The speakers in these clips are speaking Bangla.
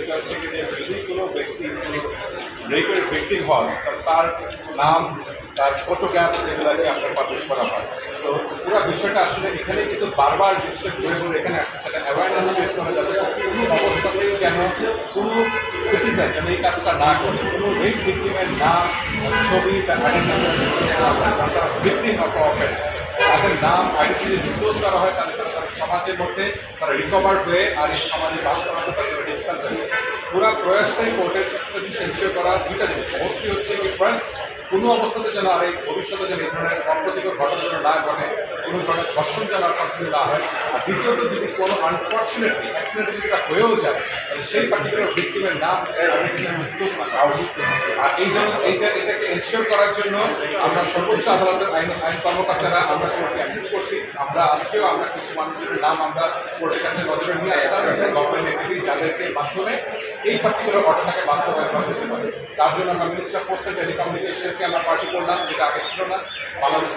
সেটা হচ্ছে যে যদি কোনো ব্যক্তি রেপের ভিকটিম হন তার নাম, তার ফটোগ্রাফস এগুলোকে আপনার পাবলিশ করা হয়। তো পুরো বিষয়টা আসলে এখানে কিন্তু বারবার জিনিসটা ঘুরে ঘুরে এখানে একটা সেটা অ্যাওয়ারনেস ক্রিয়েট করা যাবে কোনো অবস্থাতেই যেন কোনো সিটিজেন যেন এই কাজটা না করে, কোনো রেপ ভিকটিমের নাম, ছবি, তার আইডেন্টিটি তারা ভিকটিম অফ অফেন্স তাদের নাম আইডেন্টিটি ডিসক্লোজ করা হয়, তাহলে তারা সমাজের মধ্যে তারা রিকভার হয়ে আর এই সমাজে বাস করাটা তাদের ডিফিকাল্ট হবে। পুরো প্রয়াসটাই কোর্টের ক্ষেত্রে এনশিওর করা দুইটা জিনিস। অবশ্যই হচ্ছে কি ফার্স্ট কোনো অবস্থাতে যেন আর এই ভবিষ্যতে যেন এই ধরনের অপ্রতিকর ঘটনা যেন না ঘটে, কোনো ধরনের ধর্ষণ যেন আর কন্টিনিউ না হয়। আর দ্বিতীয়ত যদি কোনো আনফর্চুনেটলি অ্যাক্সিডেন্টলি যেটা হয়েও যায় তাহলে সেই পার্টিকুলার ভিক্টিমের নাম ডিসক্লোজ না করা। আর এই জন্য এটাকে এনশিওর করার জন্য আমরা সর্বোচ্চ আদালতের আইন কর্মকর্তারা আমরা কোর্টে অ্যাসিস্ট করছি। আমরা আজকেও আমরা কিছু মানুষের নাম আমরা কোর্টের কাছে নজরে নিয়ে আসলাম গভর্নমেন্ট এন্টিটি যাদেরকে মাধ্যমে এই পার্টিকুলার ঘটনাকে বাস্তবায়ন করা যেতে পারে। তার জন্য আমরা মিনিস্টার অফ পোস্ট অ্যান্ড টেলিকমিউনিকেশনকে আমরা পার্টি করলাম, যেটা আগে ছিল না। বাংলাদেশ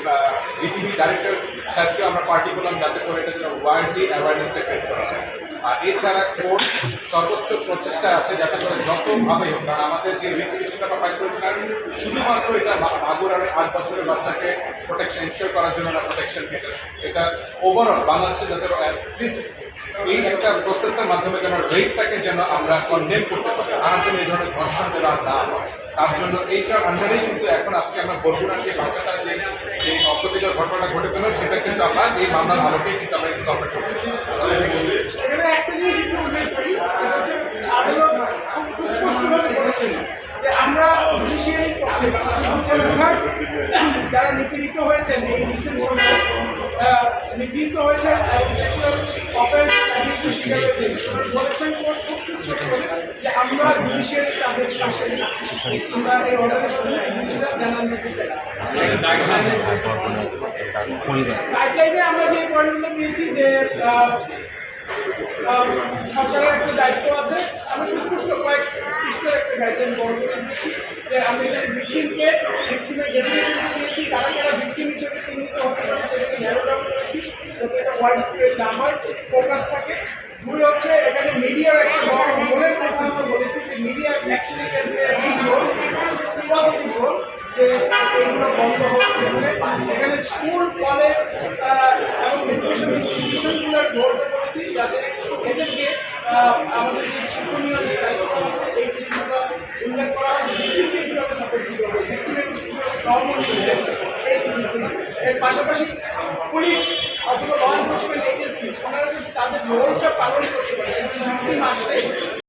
বিটিভি ডাইরেক্টর সাহেবকে আমরা পার্টি করলাম যাতে করে এটা যেন ওয়াইডলি অ্যাওয়ারনেসটা ক্রিয়েট করা হয়। আর এছাড়া কোর্ট সর্বোচ্চ প্রচেষ্টা আছে যাতে করে যতভাবে হোক, কারণ আমাদের যে রেপুটেশনটা আমরা ফাইট করেছিলাম শুধুমাত্র এটা মাগুর আর 8 বছরের বাচ্চাকে প্রোটেকশন এনশিওর করার জন্য আমরা প্রোটেকশন পেতে, এটা ওভারঅল বাংলাদেশে যাতে অ্যাটলিস্ট এই একটা প্রসেসের মাধ্যমে যেন রেপটাকে যেন আমরা কন্ডেম করতে পারি, আর জন্য এই ধরনের ধর্ষণ যেন আর না হয়। তার জন্য এইটার আন্ডারেই কিন্তু এখন আজকে আমরা বরগুনার যে বাচ্চাটা যে অপ্রতিকর ঘটনাটা ঘটে গেল সেটা কিন্তু আমরা এই মামলার আলোকেই কিন্তু আমরা কিন্তু আমরা করতে একটা জিনিস একটু উল্লেখ করি, আদালত খুব সুস্পষ্টভাবে বলেছেন যে আমরা জুডিশিয়ারির পক্ষে বিভাগ যারা নিপীড়িত হয়েছেন এই রিসেন্ট সময়ে নিপীড়িত হয়েছেন সেক্সুয়াল অফেন্স অ্যাবিউজের শিকার হয়েছেন, বলেছেন কোর্ট খুব সুস্পষ্টভাবে যে আমরা জুডিশিয়ারি তাদের পাশে আমরা এই অর্ডারের মাধ্যমে জিনিসটা জানান দিতে চাই। গাইডলাইনে আমরা যে পয়েন্টগুলো দিয়েছি যে সরকারের একটা দায়িত্ব আছে, আমরা সুস্পষ্ট কয়েক পৃষ্ঠের একটা গাইডলাইন বড় করে দিয়েছি যে আমরা এখানে ভিকটিমকে ভিকটিমের ডেফিনেশন দিয়েছি, কারা কারা ভিকটিম হিসেবে চিহ্নিত হতে পারে সেটাকে ন্যারো ডাউন করেছি যাতে এটা ওয়াইড স্প্রেড না হয়, ফোকাস থাকে। দুই হচ্ছে এখানে মিডিয়ার একটা বড় রোলের কথা আমরা বলেছি যে media actually can play a big role, positive role, যে এইগুলো বন্ধ হচ্ছে। এখানে স্কুল, কলেজ এবং এডুকেশন ইনস্টিটিউশনগুলোর রোলটা করেছি যাতে এদেরকে আমাদের যে শিক্ষণীয় যে দায়িত্ব আছে এই জিনিসগুলো উল্লেখ করা হয়, ভিক্টিমকে কীভাবে সাপোর্ট দিতে হবে, ভিক্টিমের কীভাবে সহমর্মিত হবে এই জিনিসগুলো। এর পাশাপাশি পুলিশ অথবা ল এনফোর্সমেন্ট এজেন্সি ওনারা যদি তাদের রোলটা পালন করতে পারে, ভিক্টিম আসলে